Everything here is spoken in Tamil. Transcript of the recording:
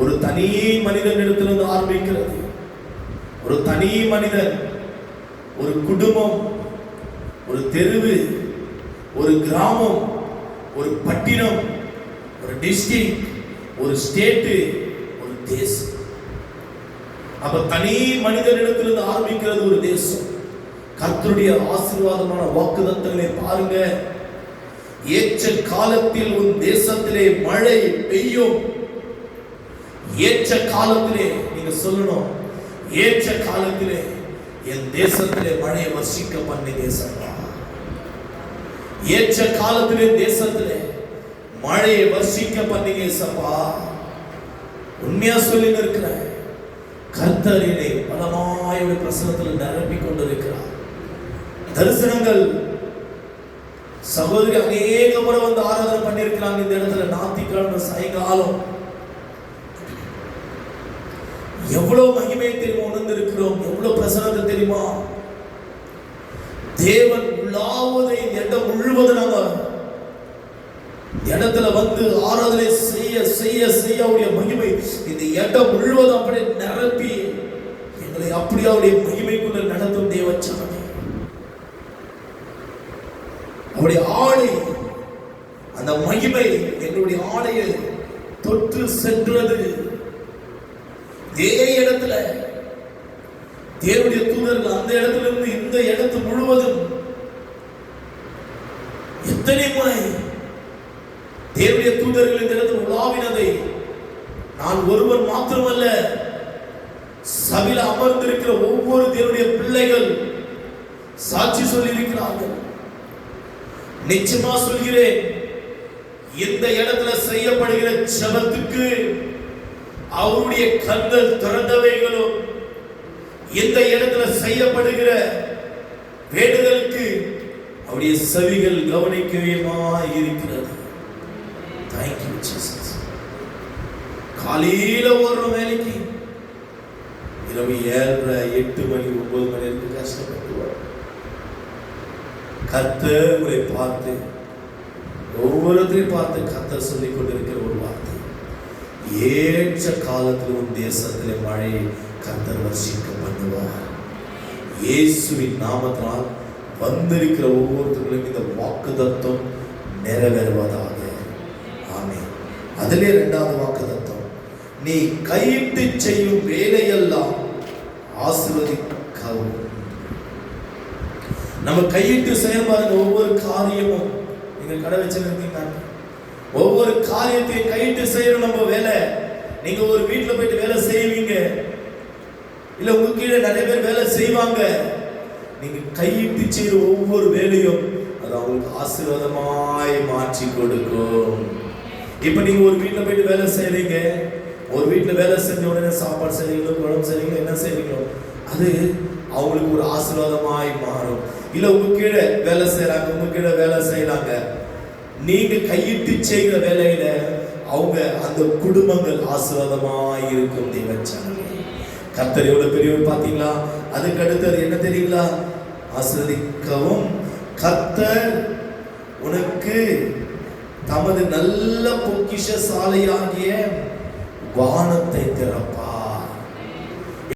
ஒரு தனி மனிதனிடத்திலிருந்து ஆரம்பிக்கிறது. ஒரு தனி மனிதன், ஒரு குடும்பம், ஒரு தெருவு, ஒரு கிராமம், ஒரு பட்டினம், ஒரு டிஸ்ட்ரிக்ட், ஒரு ஸ்டேட், ஒரு தேசம். அப்ப தனி மனிதனிடத்திலிருந்து ஆரம்பிக்கிறது ஒரு தேசம். கர்த்தருடைய ஆசீர்வாதமான வாக்குத்தத்தங்களை பாருங்க. ஏற்ற காலத்தில் உன் தேசத்திலே மழை பெய்யும். ஏற்ற காலத்திலே நீங்க சொல்லணும், ஏற்ற காலத்திலே என் தேசத்திலே மழையை வர்ஷிக்க பண்ணி தேசப்பா. ஏற்ற காலத்திலே தேசத்திலே மழையை வர்ஷிக்க பண்ணி தேசப்பா. உண்மையா சொல்லி இருக்கிறேன். கர்த்தரிலே பலமாய பிரசனத்தில் நிரப்பிக் கொண்டிருக்கிறார். தரிசனங்கள் சகோதரி அநேக முறை வந்து ஆராதனை பண்ணியிருக்கிறாங்க இந்த இடத்துல. ஞாயிற்றுக்கிழமை சாயங்காலம் எவ்வளவு மகிமையை தெரியுமா உணர்ந்து இருக்கிறோம். எவ்வளவு பிரசனத்தை தெரியுமா. தேவன் உள்ளாவதை இடம் முழுவதும் நாங்க இடத்துல வந்து ஆராதனை செய்ய செய்ய செய்ய அவருடைய மகிமை இந்த இடம் முழுவதும் அப்படியே நிரப்பி எங்களை அப்படியே அவருடைய மகிமைக்குள்ள நடத்தும் தேவச்சாமி. அவருடைய ஆடை, அந்த மகிமை எங்களுடைய ஆடையை தொற்று சென்றது. இதே இடத்துல தேவனுடைய தூதர்கள் அந்த இடத்துல இருந்து இந்த இடத்து முழுவதும் எத்தனை முறை தேவனுடைய தூதர்கள் இந்த இடத்தில் உலாவினதை நான் ஒருவர் மாத்திரமல்ல, சபையில் அமர்ந்திருக்கிற ஒவ்வொரு தேவனுடைய பிள்ளைகள் சாட்சி சொல்லி இருக்கிறார்கள். நிச்சயமா சொல்கிறேன், இந்த இடத்துல செய்யப்படுகிற ஜெபத்துக்கு அவருடைய கண்கள் திறந்தவைகளும், இந்த இடத்துல செய்யப்படுகிற வேண்டுதலுக்கு அவருடைய செவிகள் கவனிக்கவேமா இருக்கிறது. Thank you Jesus. காலையில ஒரு வேலைக்கு இரவு 7:30 8 மணி 9 மணி வரைக்கும் கஷ்டப்பட்டு கர்த்தர் உங்களை பார்த்து ஒவ்வொருத்தரையும் பார்த்து கர்த்தர் சொல்லிக் கொண்டிருக்கிற ஒரு வார்த்தை, ஏற்ற காலத்தில் உன் தேசத்திலே மழையை கர்த்தர் வர்ஷிக்க பண்ணுவார். இயேசுவின் நாமத்தினால் வந்திருக்கிற ஒவ்வொருத்தர்களும் இந்த வாக்குத்தத்தம் நிறைவேறுவதாக. ஆமென். அதிலே 2வது வாக்குத்தத்தம், நீ கையிட்டு செய்யும் வேலையெல்லாம் ஆசீர்வதிக்கவும். நம்ம கையிட்டு செயல்பாருங்க. ஒவ்வொரு காரியமும் நீங்க கடை வச்சிருக்கீங்க, ஒவ்வொரு காரியத்தையும் கையிட்டு செய்யணும். நம்ம வேலை, நீங்க ஒரு வீட்டுல போயிட்டு வேலை செய்வீங்க, இல்ல உங்க கீழே நிறைய பேர் வேலை செய்வாங்க. நீங்க கையிட்டு செய்யற ஒவ்வொரு வேலையும் அது அவங்களுக்கு ஆசீர்வாதமாய் மாற்றி கொடுக்கும். இப்ப நீங்க ஒரு வீட்டுல போயிட்டு வேலை செய்றீங்க, ஒரு வீட்டுல வேலை செஞ்ச உடனே சாப்பாடு செய்றீங்களோ குழம்பு செய்றீங்களோ என்ன செய்றீங்களோ அது அவங்களுக்கு ஒரு ஆசீர்வாதமாய் மாறும். இல்ல உங்க கீழே வேலை செய்யறாங்க, உங்க கீழே வேலை செய்யறாங்க, நீங்க கையிட்டு செய்கிற வேலையில அவங்க அந்த குடும்பங்கள் ஆசீர்வாதமாய் இருக்கும். தேவச்சாமி கர்த்தர் எவ்வளவு பெரியவர் பாத்தீங்களா. அதுக்கு அடுத்தது என்ன தெரியுங்களா, ஆசீர்வதிக்கவும். கர்த்தர் உனக்கு தமது நல்ல பொக்கிஷ சாலையாகிய வானத்தை திறப்பார்.